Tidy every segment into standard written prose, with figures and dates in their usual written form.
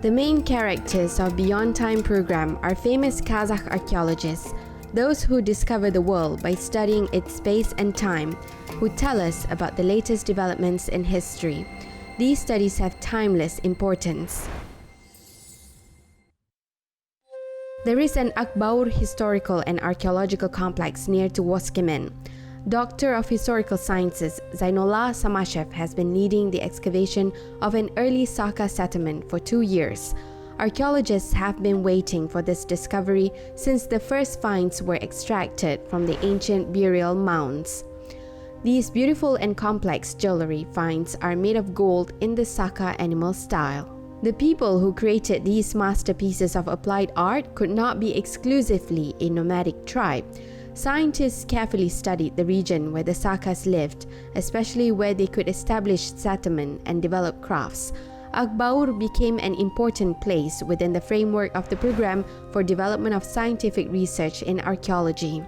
The main characters of Beyond Time program are famous Kazakh archaeologists, those who discover the world by studying its space and time, who tell us about the latest developments in history. These studies have timeless importance. There is an Akbaur historical and archaeological complex near to Woskimen. Doctor of Historical Sciences Zainullah Samashev has been leading the excavation of an early Saka settlement for 2 years. Archaeologists have been waiting for this discovery since the first finds were extracted from the ancient burial mounds. These beautiful and complex jewelry finds are made of gold in the Saka animal style. The people who created these masterpieces of applied art could not be exclusively a nomadic tribe. Scientists carefully studied the region where the Sakas lived, especially where they could establish settlement and develop crafts. Akbaur became an important place within the framework of the program for development of scientific research in archaeology.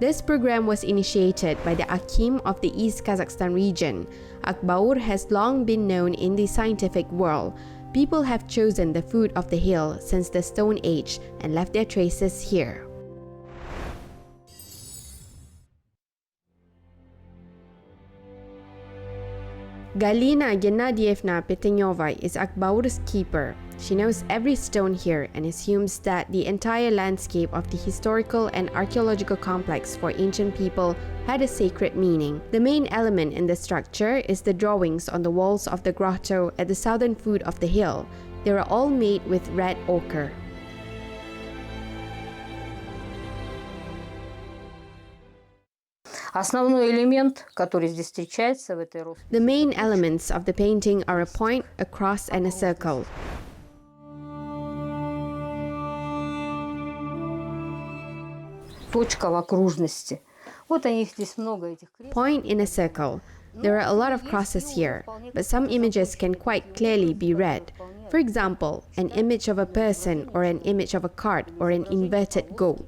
This program was initiated by the Akim of the East Kazakhstan region. Akbaur has long been known in the scientific world. People have chosen the foot of the hill since the Stone Age and left their traces here. Galina Gennadievna Petenyova is Akbaur's keeper. She knows every stone here and assumes that the entire landscape of the historical and archaeological complex for ancient people had a sacred meaning. The main element in the structure is the drawings on the walls of the grotto at the southern foot of the hill. They are all made with red ochre. The main elements of the painting are a point, a cross, and a circle. Point in a circle. There are a lot of crosses here, but some images can quite clearly be read. For example, an image of a person or an image of a cart or an inverted goat.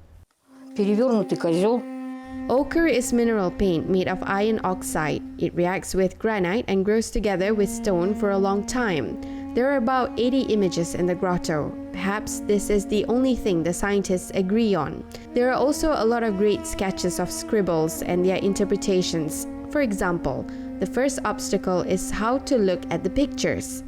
Ochre is mineral paint made of iron oxide. It reacts with granite and grows together with stone for a long time. There are about 80 images in the grotto. Perhaps this is the only thing the scientists agree on. There are also a lot of great sketches of scribbles and their interpretations. For example, the first obstacle is how to look at the pictures.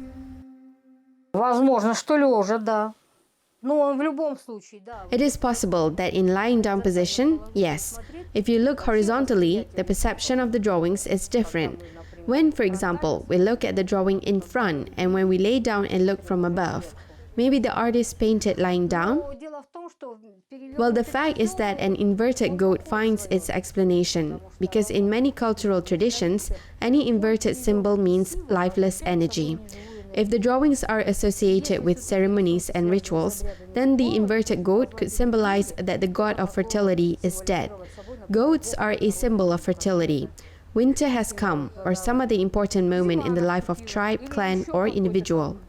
It is possible that in lying down position, yes. If you look horizontally, the perception of the drawings is different. When, for example, we look at the drawing in front and when we lay down and look from above, maybe the artist painted lying down? Well, the fact is that an inverted goat finds its explanation, because in many cultural traditions, any inverted symbol means lifeless energy. If the drawings are associated with ceremonies and rituals, then the inverted goat could symbolize that the god of fertility is dead. Goats are a symbol of fertility. Winter has come, or some other important moment in the life of tribe, clan, or individual.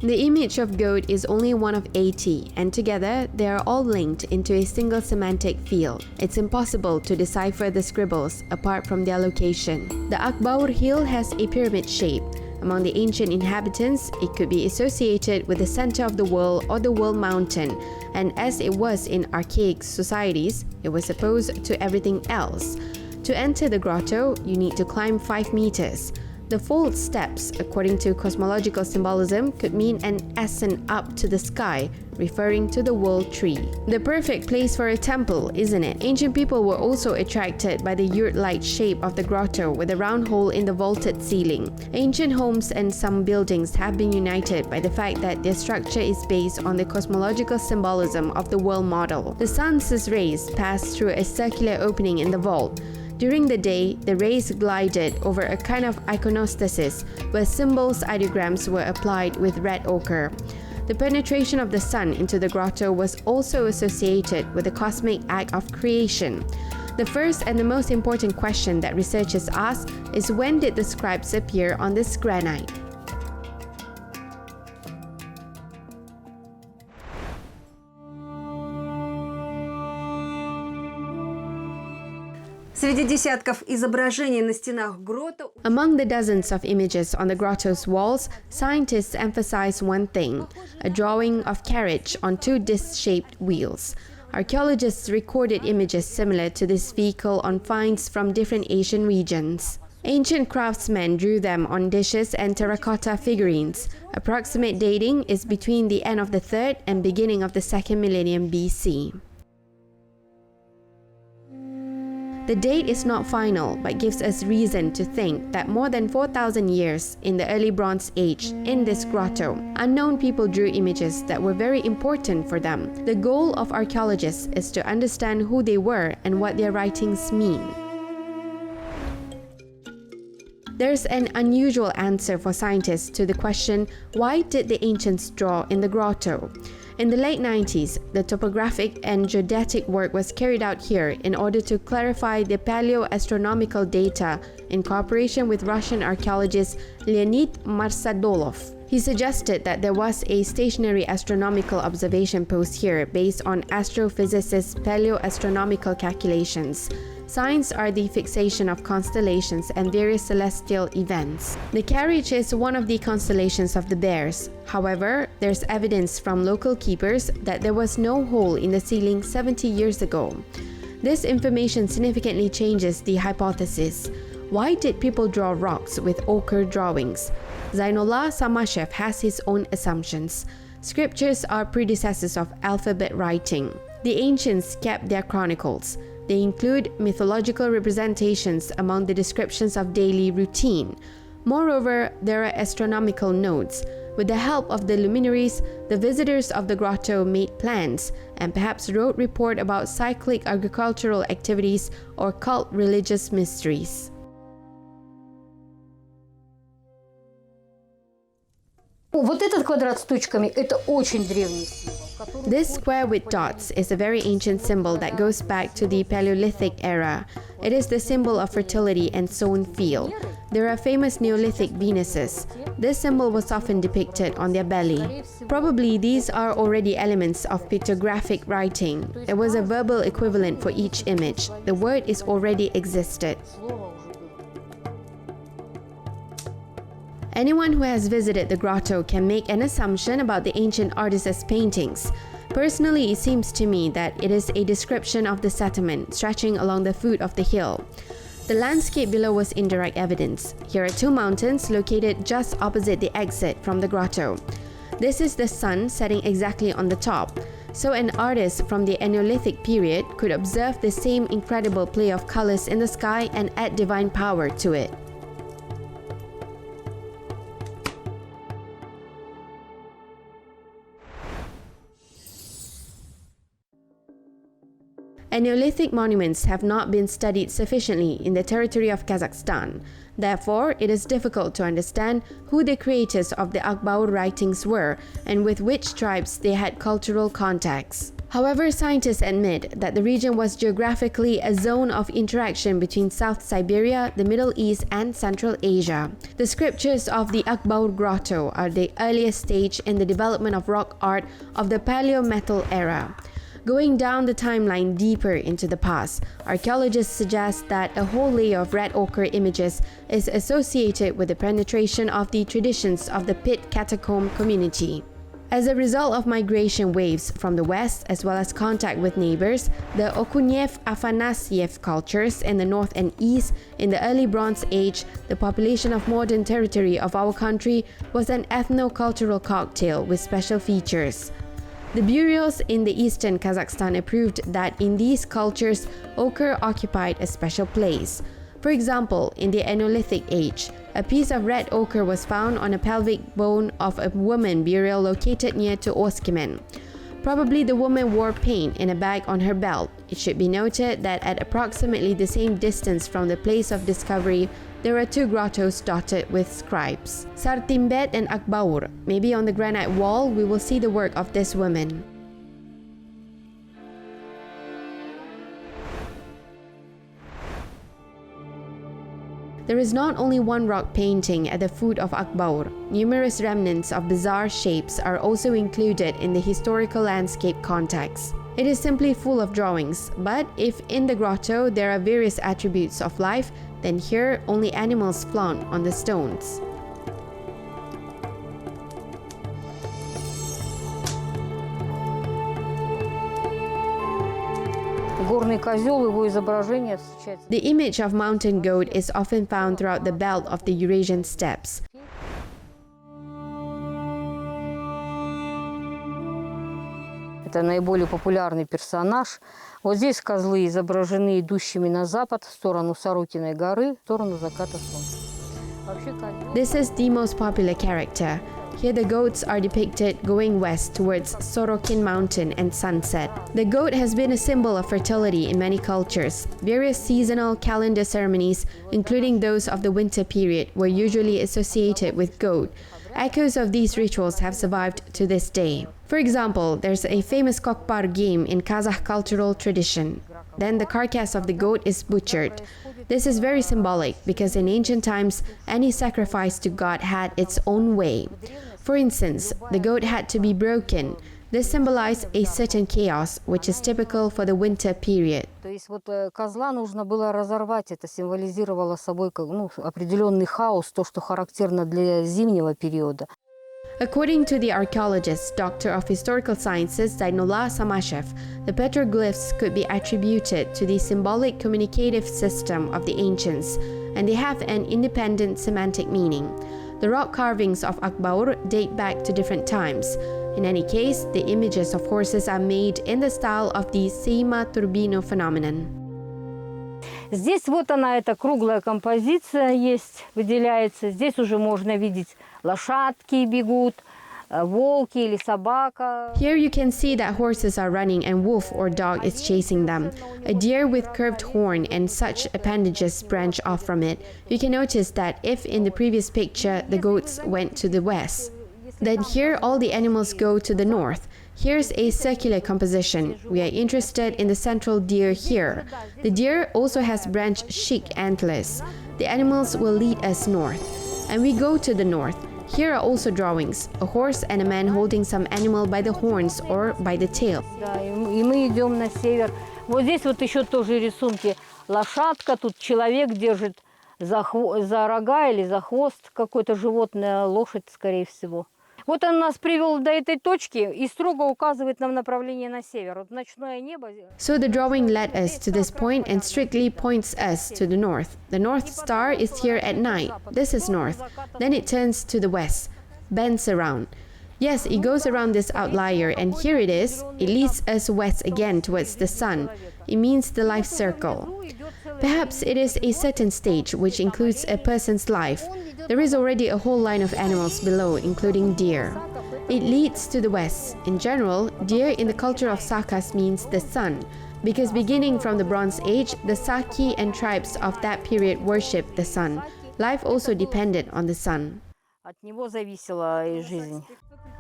The image of goat is only one of 80, and together they are all linked into a single semantic field. It's impossible to decipher the scribbles apart from their location. The Akbaur hill has a pyramid shape. Among the ancient inhabitants, it could be associated with the center of the world or the world mountain, and as it was in archaic societies, it was opposed to everything else. To enter the grotto, you need to climb 5 meters. The fold steps, according to cosmological symbolism, could mean an ascent up to the sky, referring to the world tree. The perfect place for a temple, isn't it? Ancient people were also attracted by the yurt-like shape of the grotto with a round hole in the vaulted ceiling. Ancient homes and some buildings have been united by the fact that their structure is based on the cosmological symbolism of the world model. The sun's rays pass through a circular opening in the vault. During the day, the rays glided over a kind of iconostasis where symbols, ideograms were applied with red ochre. The penetration of the sun into the grotto was also associated with the cosmic act of creation. The first and the most important question that researchers ask is, when did the scribes appear on this granite? Среди десятков изображений на стенах грота... Among the dozens of images on the grotto's walls, scientists emphasize one thing: a drawing of carriage on two disc-shaped wheels. Archaeologists recorded images similar to this vehicle on finds from different Asian regions. Ancient craftsmen drew them on dishes and terracotta figurines. Approximate dating is between the end of the 3rd and beginning of the 2nd millennium BC. The date is not final, but gives us reason to think that more than 4,000 years in the early Bronze Age, in this grotto, unknown people drew images that were very important for them. The goal of archaeologists is to understand who they were and what their writings mean. There's an unusual answer for scientists to the question, why did the ancients draw in the grotto? In the late 90s, the topographic and geodetic work was carried out here in order to clarify the paleoastronomical data in cooperation with Russian archaeologist Leonid Marsadolov. He suggested that there was a stationary astronomical observation post here based on astrophysicists' paleoastronomical calculations. Signs are the fixation of constellations and various celestial events. The carriage is one of the constellations of the Bears. However, there's evidence from local keepers that there was no hole in the ceiling 70 years ago. This information significantly changes the hypothesis. Why did people draw rocks with ochre drawings? Zainullah Samashev has his own assumptions. Scriptures are predecessors of alphabet writing. The ancients kept their chronicles. They include mythological representations among the descriptions of daily routine. Moreover, there are astronomical notes. With the help of the luminaries, the visitors of the grotto made plans and perhaps wrote report about cyclic agricultural activities or cult religious mysteries. Вот этот квадрат с точками – это очень древний символ. This square with dots is a very ancient symbol that goes back to the Paleolithic era. It is the symbol of fertility and sown field. There are famous Neolithic Venuses. This symbol was often depicted on their belly. Probably these are already elements of pictographic writing. There was a verbal equivalent for each image. The word is already existed. Anyone who has visited the grotto can make an assumption about the ancient artist's paintings. Personally, it seems to me that it is a description of the settlement stretching along the foot of the hill. The landscape below was indirect evidence. Here are two mountains located just opposite the exit from the grotto. This is the sun setting exactly on the top. So an artist from the Eneolithic period could observe the same incredible play of colors in the sky and add divine power to it. Eneolithic monuments have not been studied sufficiently in the territory of Kazakhstan. Therefore, it is difficult to understand who the creators of the Akbaur writings were and with which tribes they had cultural contacts. However, scientists admit that the region was geographically a zone of interaction between South Siberia, the Middle East, and Central Asia. The scriptures of the Akbaur grotto are the earliest stage in the development of rock art of the Paleo-Metal era. Going down the timeline deeper into the past, archaeologists suggest that a whole layer of red ochre images is associated with the penetration of the traditions of the pit catacomb community. As a result of migration waves from the west as well as contact with neighbors, the Okunev-Afanasyev cultures in the north and east, in the early Bronze Age, the population of modern territory of our country was an ethno-cultural cocktail with special features. The bureaus in the eastern Kazakhstan approved that in these cultures, ochre occupied a special place. For example, in the Eneolithic age, a piece of red ochre was found on a pelvic bone of a woman burial located near to Oskimen. Probably the woman wore paint in a bag on her belt. It should be noted that at approximately the same distance from the place of discovery, there are two grottos dotted with scribes. Sartimbet and Akbaur. Maybe on the granite wall we will see the work of this woman. There is not only one rock painting at the foot of Akbaur. Numerous remnants of bizarre shapes are also included in the historical landscape context. It is simply full of drawings, but if in the grotto there are various attributes of life, then here only animals flaunt on the stones. Горный козел, его изображение встречается. The image of mountain goat is often found throughout the belt of the Eurasian steppes. Это наиболее популярный персонаж. Вот здесь козлы изображены идущими на запад, в сторону Сорокиной горы, в сторону заката солнца. This is the most popular character. Here the goats are depicted going west towards Sorokin Mountain and sunset. The goat has been a symbol of fertility in many cultures. Various seasonal calendar ceremonies, including those of the winter period, were usually associated with goat. Echoes of these rituals have survived to this day. For example, there's a famous Akbaur game in Kazakh cultural tradition. Then the carcass of the goat is butchered. This is very symbolic because in ancient times, any sacrifice to God had its own way. For instance, the goat had to be broken. This symbolized a certain chaos, which is typical for the winter period. То есть вот козла нужно было разорвать, это символизировало собой определенный хаос, то, что характерно для зимнего периода. According to the archaeologist, Doctor of Historical Sciences Zainullah Samashev, the petroglyphs could be attributed to the symbolic communicative system of the ancients, and they have an independent semantic meaning. The rock carvings of Akbaur date back to different times. In any case, the images of horses are made in the style of the Seima Turbino phenomenon. Здесь вот она, эта круглая композиция есть, выделяется. Здесь уже можно видеть лошадки бегут, волки или собака. Here you can see that horses are running and wolf or dog is chasing them. A deer with curved horn and such appendages branch off from it. You can notice that if in the previous picture the goats went to the west, then here all the animals go to the north. Here's a circular composition. We are interested in the central deer here. The deer also has branched chic antlers. The animals will lead us north. And we go to the north. Here are also drawings, a horse and a man holding some animal by the horns or by the tail. Да, и мы идем на север. Вот здесь вот еще тоже рисунки. Лошадка, тут человек держит за рога или за хвост какое-то животное, лошадь, скорее всего. Вот он нас привел до этой точки и строго указывает нам направление на север. Вот ночное небо. So the drawing led us to this point and strictly points us to the north. The North Star is here at night. This is north. Then it turns to the west, bends around. Yes, it goes around this outlier, and here it is. It leads us west again towards the sun. It means the life circle. Perhaps it is a certain stage which includes a person's life. There is already a whole line of animals below, including deer. It leads to the west. In general, deer in the culture of Sakas means the sun, because beginning from the Bronze Age, the Saki and tribes of that period worshipped the sun. Life also depended on the sun. От него зависела и жизнь.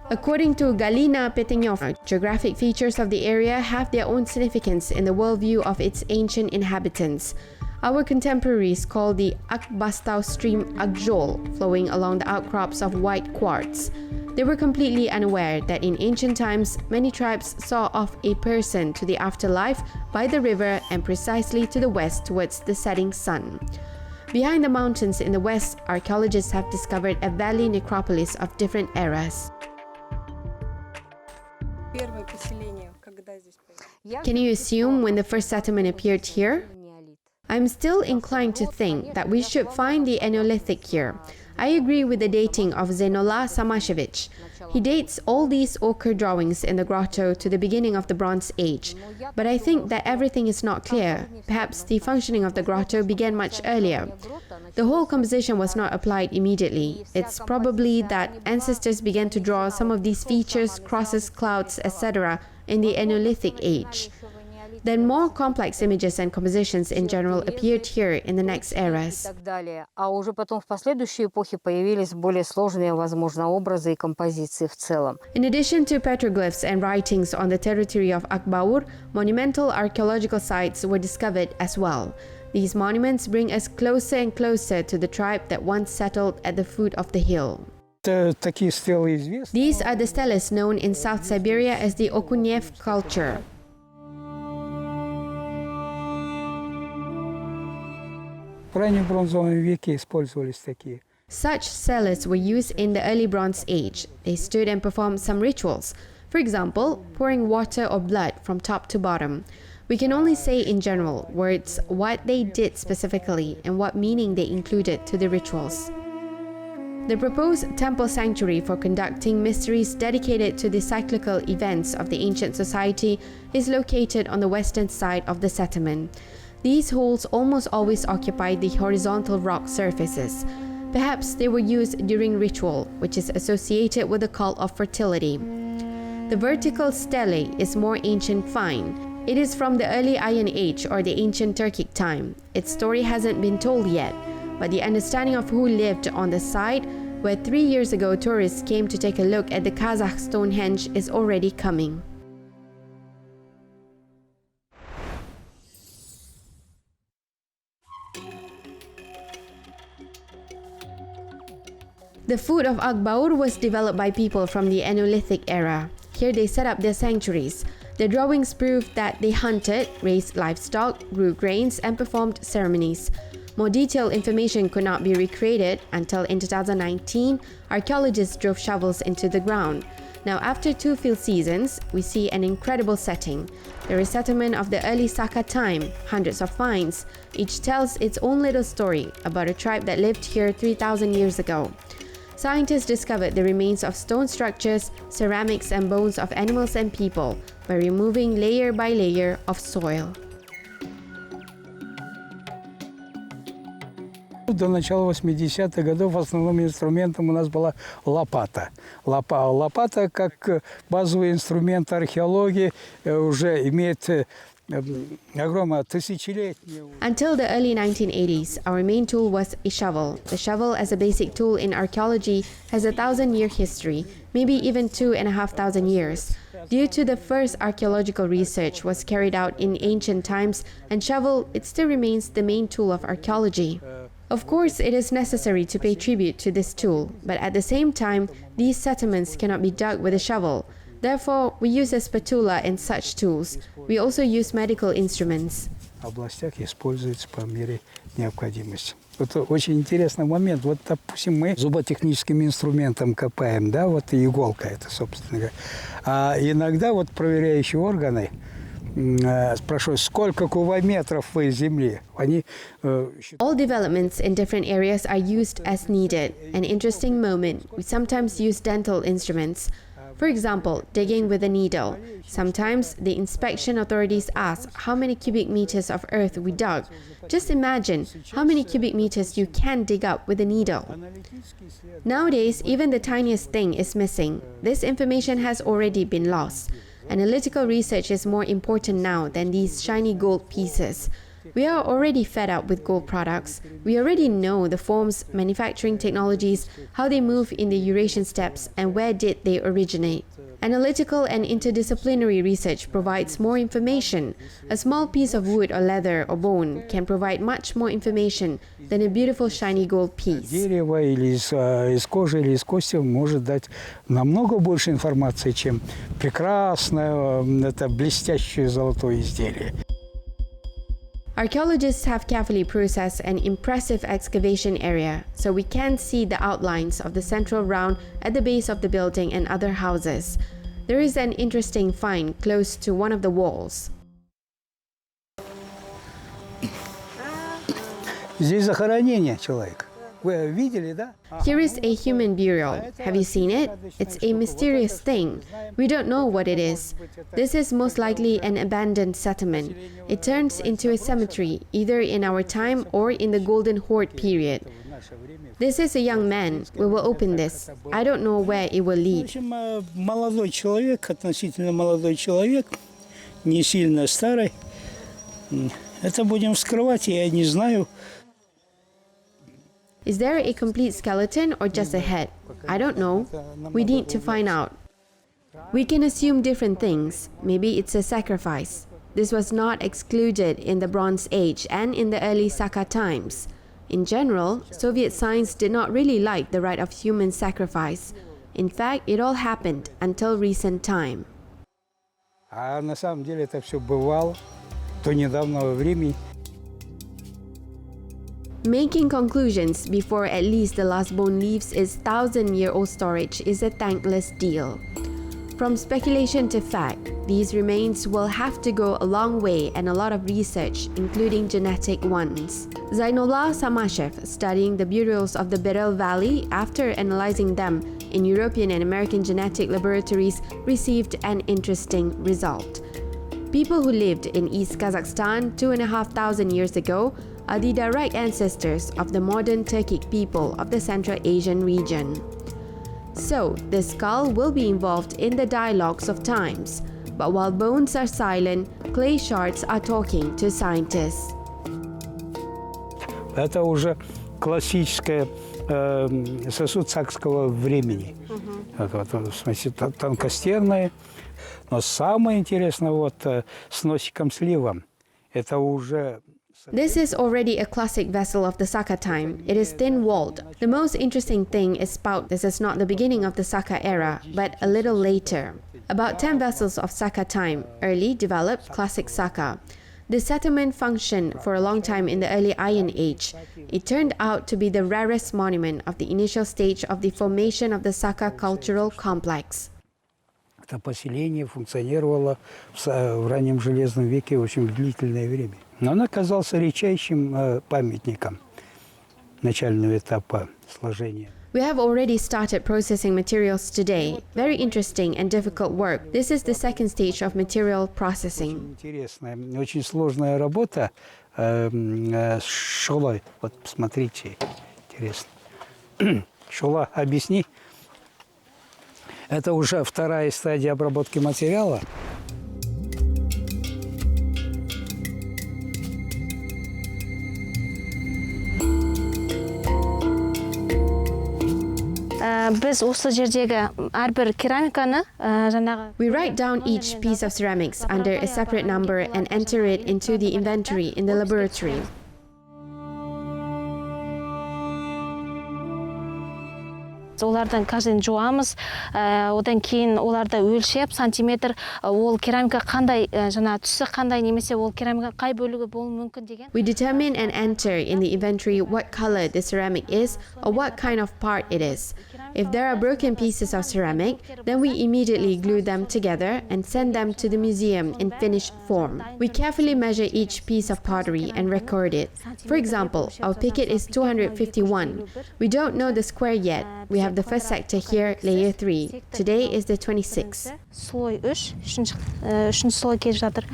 According to Galina Petenyov, geographic features of the area have their own significance in the worldview of its ancient inhabitants. Our contemporaries call the Akbastau stream Akjol, flowing along the outcrops of white quartz. They were completely unaware that in ancient times, many tribes saw off a person to the afterlife by the river and precisely to the west towards the setting sun. Behind the mountains in the west, archaeologists have discovered a valley necropolis of different eras. Can you assume when the first settlement appeared here? I'm still inclined to think that we should find the Eneolithic here. I agree with the dating of Zainullah Samashevich. He dates all these ochre drawings in the grotto to the beginning of the Bronze Age. But I think that everything is not clear. Perhaps the functioning of the grotto began much earlier. The whole composition was not applied immediately. It's probably that ancestors began to draw some of these features, crosses, clouds, etc. in the Eneolithic age. Then more complex images and compositions in general appeared here in the next eras. А уже потом в последующей эпохе появились более сложные, возможно, образы и композиции в целом. In addition to petroglyphs and writings on the territory of Akbaur, monumental archaeological sites were discovered as well. These monuments bring us closer and closer to the tribe that once settled at the foot of the hill. These are the steles known in South Siberia as the Okunev culture. В раннем бронзовом веке использовались такие. Such cellars were used in the early Bronze Age. They stood and performed some rituals. For example, pouring water or blood from top to bottom. We can only say in general words what they did specifically and what meaning they included to the rituals. The proposed temple sanctuary for conducting mysteries dedicated to the cyclical events of the ancient society is located on the western side of the settlement. These halls almost always occupy the horizontal rock surfaces. Perhaps they were used during ritual, which is associated with the cult of fertility. The vertical stele is more ancient find. It is from the early Iron Age or the ancient Turkic time. Its story hasn't been told yet, but the understanding of who lived on the site where 3 years ago tourists came to take a look at the Kazakh Stonehenge is already coming. The food of Akbaur was developed by people from the Eneolithic era. Here they set up their sanctuaries. The drawings prove that they hunted, raised livestock, grew grains, and performed ceremonies. More detailed information could not be recreated until in 2019, archaeologists drove shovels into the ground. Now, after 2 field seasons, we see an incredible setting. The resettlement of the early Saka time, hundreds of finds. Each tells its own little story about a tribe that lived here 3,000 years ago. Scientists discovered the remains of stone structures, ceramics, and bones of animals and people by removing layer by layer of soil. До начала 80-х годов основным инструментом у нас была лопата. Лопата, как базовый инструмент археологии, уже имеет огромное тысячелетнее. Until the early 1980s, our main tool was a shovel. The shovel as a basic tool in archaeology has a 1,000-year history, maybe even 2,500 years. Due to the first archaeological research was carried out in ancient times, and shovel, it still remains the main tool of archaeology. Of course, it is necessary to pay tribute to this tool, but at the same time, these settlements cannot be dug with a shovel. Therefore, we use a spatula and such tools. We also use medical instruments. В областях используется по мере необходимости. Это очень интересный момент. Вот, допустим, мы зуботехническим инструментом копаем, да, вот и иголка это, собственно говоря. А иногда вот проверяющие органы спрашивают, сколько кубометров вы земли? Они All developments in different areas are used as needed. An interesting moment, we sometimes use dental instruments. For example, digging with a needle. Sometimes the inspection authorities ask how many cubic meters of earth we dug. Just imagine how many cubic meters you can dig up with a needle. Nowadays, even the tiniest thing is missing. This information has already been lost. Analytical research is more important now than these shiny gold pieces. We are already fed up with gold products. We already know the forms, manufacturing technologies, how they move in the Eurasian steppes, and where did they originate. Analytical and interdisciplinary research provides more information. A small piece of wood or leather or bone can provide much more information than a beautiful shiny gold piece. дерево или из кожи, или из кости может дать намного больше информации, чем прекрасное, это блестящее золотое изделие. Archaeologists have carefully processed an impressive excavation area, so we can see the outlines of the central round at the base of the building and other houses. There is an interesting find close to one of the walls. Здесь захоронение человека. Вы видели, да? Here is a human burial. Have you seen it? It's a mysterious thing. We don't know what it is. This is most likely an abandoned settlement. It turns into a cemetery, either in our time or in the Golden Horde period. This is a young man. We will open this. I don't know where it will В lead. общем, молодой человек, относительно молодой человек, не сильно старый. Это будем вскрывать, я не знаю. Is there a complete skeleton or just a head? I don't know. We need to find out. We can assume different things. Maybe it's a sacrifice. This was not excluded in the Bronze Age and in the early Saka times. In general, Soviet science did not really like the right of human sacrifice. In fact, it all happened until recent time. А на самом деле это все бывало до недавнего времени. Making conclusions before at least the last bone leaves its 1,000-year-old storage is a thankless deal. From speculation to fact, these remains will have to go a long way and a lot of research, including genetic ones. Zainullah Samashev, studying the burials of the Beryl Valley after analyzing them in European and American genetic laboratories, received an interesting result. People who lived in East Kazakhstan 2,500 years ago are the direct ancestors of the modern Turkic people of the Central Asian region. So, the skull will be involved in the dialogues of times, but while bones are silent, clay shards are talking to scientists. Это уже классическая сосуд сакского времени. В смысле тонкостерные. Но самое интересное с носиком сливом. Это уже... This is already a classic vessel of the Saka time. It is thin-walled. The most interesting thing is spout. This is not the beginning of the Saka era, but a little later. About 10 vessels of Saka time, early developed classic Saka. The settlement functioned for a long time in the early Iron Age. It turned out to be the rarest monument of the initial stage of the formation of the Saka cultural complex. Это поселение функционировало в раннем Железном веке очень длительное время. Но он оказался редчайшим памятником начального этапа сложения. We have already started processing materials today. Very interesting and difficult work. This is the second stage of material processing. Интересная, очень сложная работа с шолой. Вот посмотрите, интересно. Шола, объясни. Это уже вторая стадия обработки материала. Біз осы жердегі әрбір керамиканы жаңағы We write down each piece of ceramics under a separate number and enter it into the inventory in the laboratory. Олардан каждый жуамыз, одан кейін оларды өлшеп, сантиметр, ол керамика қандай, жаңа түсі қандай, немесе ол керамика қай бөлігі болуы мүмкін деген. We determine and enter in the inventory what color the ceramic is or what kind of part it is. If there are broken pieces of ceramic, then we immediately glue them together and send them to the museum in finished form. We carefully measure each piece of pottery and record it. For example, our picket is 251. We don't know the square yet. We have the first sector here, layer 3. Today is the 26th. Слой 3, үшінші слой келіп жатыр.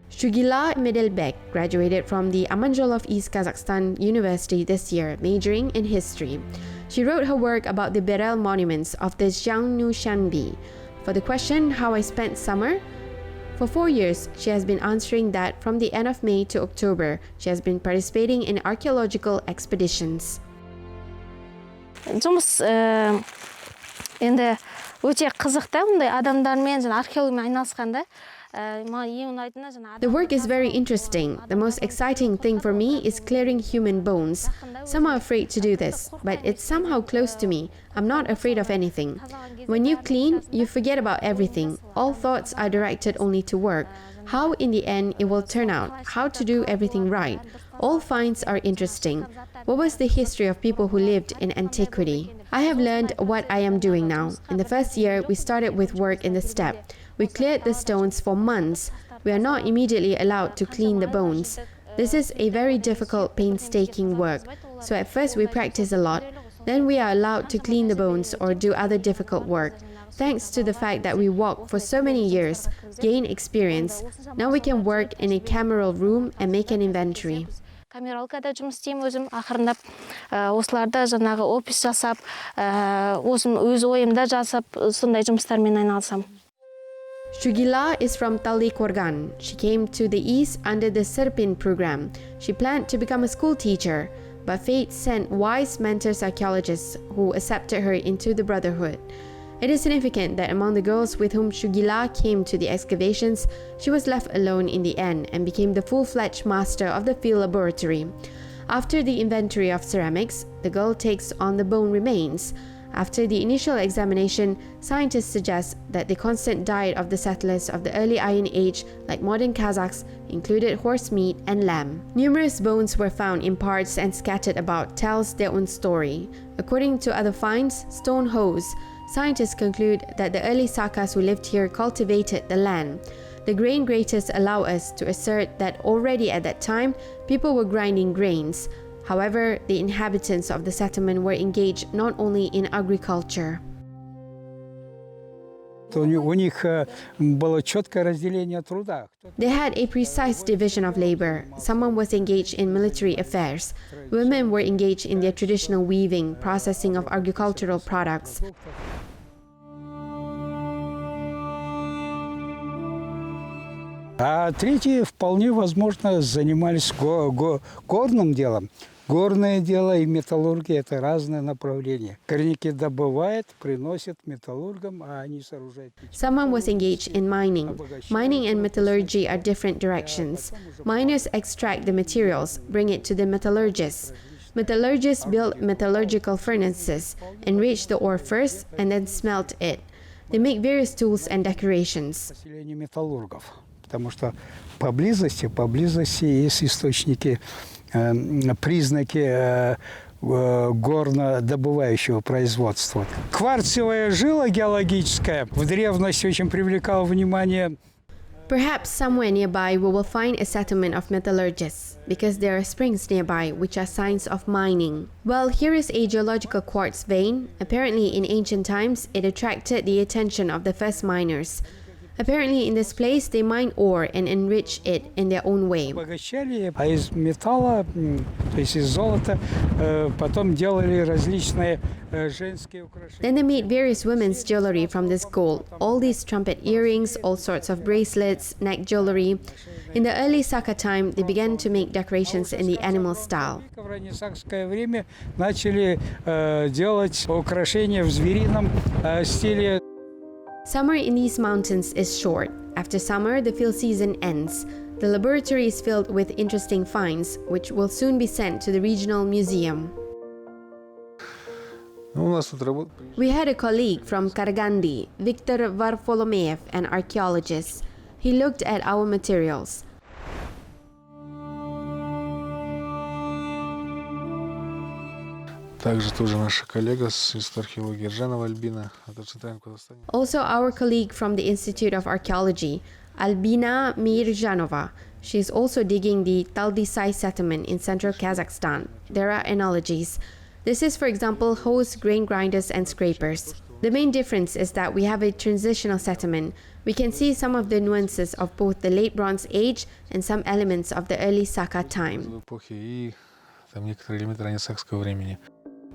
Shugila Medelbek graduated from the Amanjolov East Kazakhstan University this year, majoring in history. She wrote her work about the Beryl monuments of the Xiangnu Shanbi. For the question, how I spent summer? For 4 years, she has been answering that from the end of May to October, she has been participating in archaeological expeditions. Жұмыс енді өте қызық та, ондай адамдармен, археологиямен айналысқанда. The work is very interesting. The most exciting thing for me is clearing human bones. Some are afraid to do this, but it's somehow close to me. I'm not afraid of anything. When you clean, you forget about everything. All thoughts are directed only to work. How in the end it will turn out, how to do everything right. All finds are interesting. What was the history of people who lived in antiquity? I have learned what I am doing now. In the first year, we started with work in the steppe. We cleared the stones for months. We are not immediately allowed to clean the bones. This is a very difficult, painstaking work. So at first we practice a lot. Then we are allowed to clean the bones or do other difficult work. Thanks to the fact that we walk for so many years, gain experience, now we can work in a cameral room and make an inventory. Камералкада жұмыс істеймін өзім, ақырындап осыларда жаңағы опис жасап, өзім өз ойымда жасап, сондай жұмыстармен айналысам. Shugila is from Talikorgan. She came to the east under the Serpin program. She planned to become a school teacher, but fate sent wise mentors archaeologists who accepted her into the brotherhood. It is significant that among the girls with whom Shugila came to the excavations, she was left alone in the end and became the full-fledged master of the field laboratory. After the inventory of ceramics, the girl takes on the bone remains. After the initial examination, scientists suggest that the constant diet of the settlers of the early Iron Age, like modern Kazakhs, included horse meat and lamb. Numerous bones were found in parts and scattered about tells their own story. According to other finds, stone hoes, scientists conclude that the early Sakas who lived here cultivated the land. The grain graters allow us to assert that already at that time, people were grinding grains. However, the inhabitants of the settlement were engaged not only in agriculture. У них было четкое разделение труда. They had a precise division of labor. Someone was engaged in military affairs. Women were engaged in their traditional weaving, processing of agricultural products. А третьи вполне возможно занимались горным делом. Горное дело и металлургия – это разные направления. Корняки добывают, приносят металлургам, а они сооружают. Someone was engaged in mining. Mining and metallurgy are different directions. Miners extract the materials, bring it to the metallurgists. Metallurgists build metallurgical furnaces, enrich the ore first, and then smelt it. They make various tools and decorations. Население металлургов, потому что поблизости есть источники, признаки горнодобывающего производства. Кварцевая жила геологическая в древности очень привлекала внимание. Perhaps somewhere nearby we will find a settlement of metallurgists, because there are springs nearby which are signs of mining. Well, here is a geological quartz vein. Apparently in ancient times it attracted the attention of the first miners. Apparently in this place they mine ore and enrich it in their own way. Обогащали, а из металла, то есть из золота, потом делали различные женские украшения. Then they made various women's jewelry from this gold. All these trumpet earrings, all sorts of bracelets, neck jewelry. In the early Saka time, they began to make decorations in the animal style. В раннесакское время начали делать украшения в зверином стиле. Summer in these mountains is short. After summer, the field season ends. The laboratory is filled with interesting finds, which will soon be sent to the regional museum. We had a colleague from Karagandi, Viktor Varfolomeev, an archaeologist. He looked at our materials. Также тоже наша коллега с Института археологии Ржанова Альбина, это в Центральном Казахстане. Also our colleague from the Institute of Archaeology, Albina Mirjanova. She is also digging the Taldisai settlement in central Kazakhstan. There are analogies. This is, for example, hoes, grain grinders and scrapers. The main difference is that we have a transitional settlement. We can see some of the nuances of both the late Bronze Age and some elements of the early Saka time. И там некоторые элементы раннесакского времени.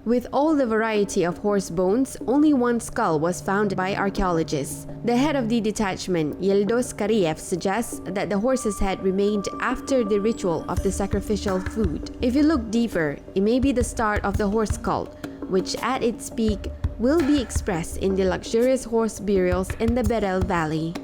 With all the variety of horse bones, only one skull was found by archaeologists. The head of the detachment, Yeldos Kariev, suggests that the horse's head remained after the ritual of the sacrificial food. If you look deeper, it may be the start of the horse cult, which at its peak will be expressed in the luxurious horse burials in the Berel Valley.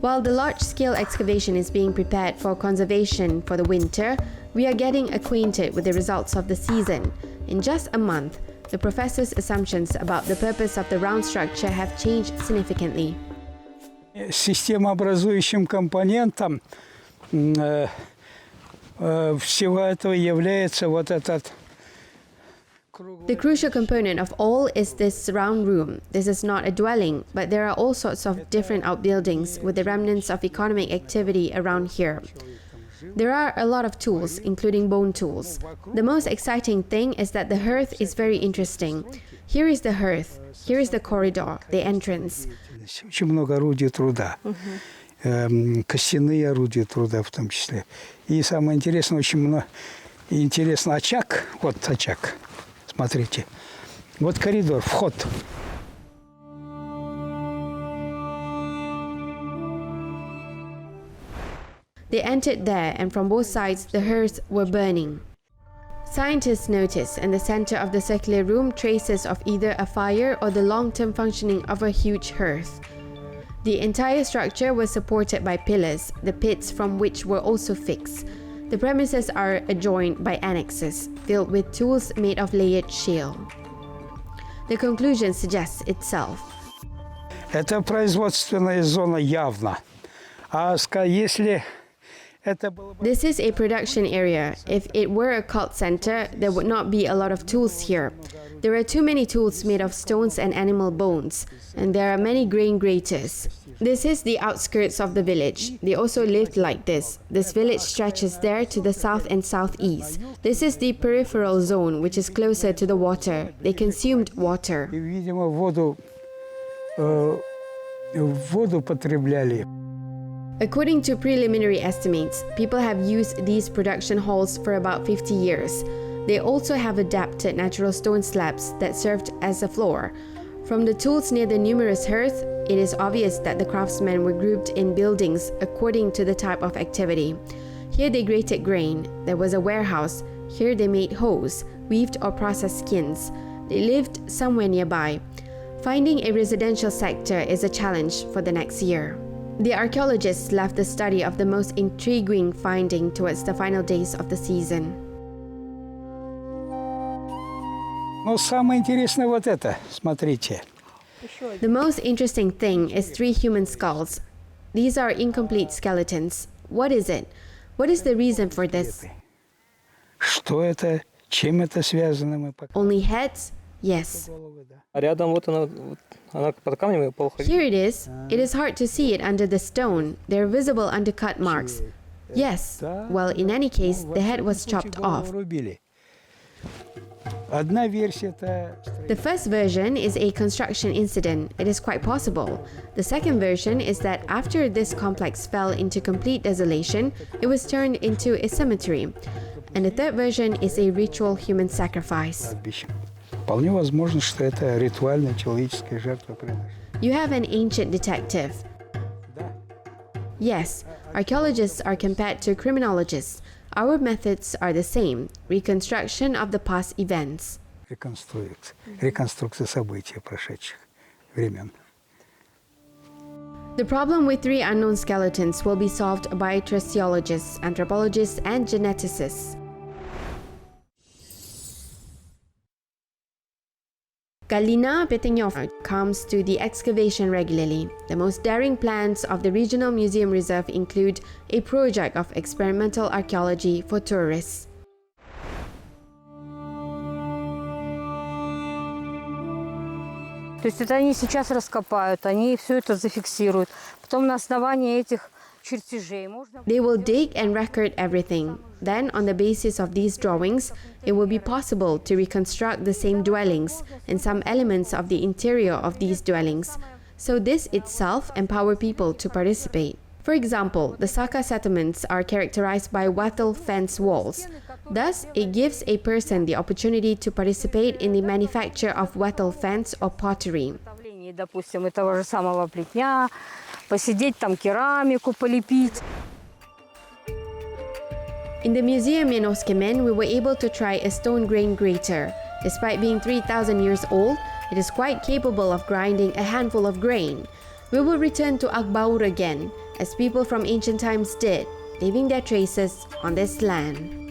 While the large-scale excavation is being prepared for conservation for the winter, we are getting acquainted with the results of the season. In just a month, the professor's assumptions about the purpose of the round structure have changed significantly. Системообразующим компонентом всего этого является вот этот. The crucial component of all is this round room. This is not a dwelling, but there are all sorts of different outbuildings with the remnants of economic activity around here. There are a lot of tools, including bone tools. The most exciting thing is that the hearth is very interesting. Here is the hearth, here is the corridor, the entrance. Очень много орудий труда, костяные орудия труда в том числе. И самое интересное, очень много интересно очаг, вот очаг, смотрите, вот коридор, вход. They entered there, and from both sides the hearths were burning. Scientists notice in the center of the circular room traces of either a fire or the long-term functioning of a huge hearth. The entire structure was supported by pillars, the pits from which were also fixed. The premises are adjoined by annexes, filled with tools made of layered shale. The conclusion suggests itself. Это производственная зона явно. А если это было бы... This is a production area. If it were a cult center, there would not be a lot of tools here. There are too many tools made of stones and animal bones, and there are many grain graters. This is the outskirts of the village. They also lived like this. This village stretches there to the south and southeast. This is the peripheral zone, which is closer to the water. They consumed water. И, видимо, воду потребляли. According to preliminary estimates, people have used these production halls for about 50 years. They also have adapted natural stone slabs that served as a floor. From the tools near the numerous hearth, it is obvious that the craftsmen were grouped in buildings according to the type of activity. Here they grated grain. There was a warehouse. Here they made hose, weaved or processed skins. They lived somewhere nearby. Finding a residential sector is a challenge for the next year. The archaeologists left the study of the most intriguing finding towards the final days of the season. Но самое интересное вот это, смотрите. The most interesting thing is 3 human skulls. These are incomplete skeletons. What is it? What is the reason for this? Что это? Чем это связано? Мы пока... Only heads? Yes. Рядом вот она под камнем плохо. Here it is. It is hard to see it under the stone. There are visible undercut marks. Yes. Well, in any case, the head was chopped off. Одна версия-то... The first version is a construction incident. It is quite possible. The second version is that after this complex fell into complete desolation, it was turned into a cemetery. And the third version is a ritual human sacrifice. Вполне возможно, что это ритуальное человеческое жертвоприношение. You have an ancient detective. Yes, archaeologists are compared to criminologists. Our methods are the same: reconstruction of the past events. Реконструкция событий прошедших времен. The problem with 3 unknown skeletons will be solved by traceologists, anthropologists, and geneticists. Galina Petignov comes to the excavation regularly. The most daring plans of the Regional Museum Reserve include a project of experimental archaeology for tourists. То есть это они сейчас раскопают, они все это зафиксируют. Потом на основании этих чертежей можно... They will dig and record everything. Then, on the basis of these drawings, it will be possible to reconstruct the same dwellings and some elements of the interior of these dwellings. So this itself empower people to participate. For example, the Saka settlements are characterized by wattle fence walls. Thus, it gives a person the opportunity to participate in the manufacture of wattle fence or pottery. Допустим, этого же самого плетня, посидеть там керамику полепить. In the museum in Oskimen, we were able to try a stone grain grater. Despite being 3,000 years old, it is quite capable of grinding a handful of grain. We will return to Akbaur again, as people from ancient times did, leaving their traces on this land.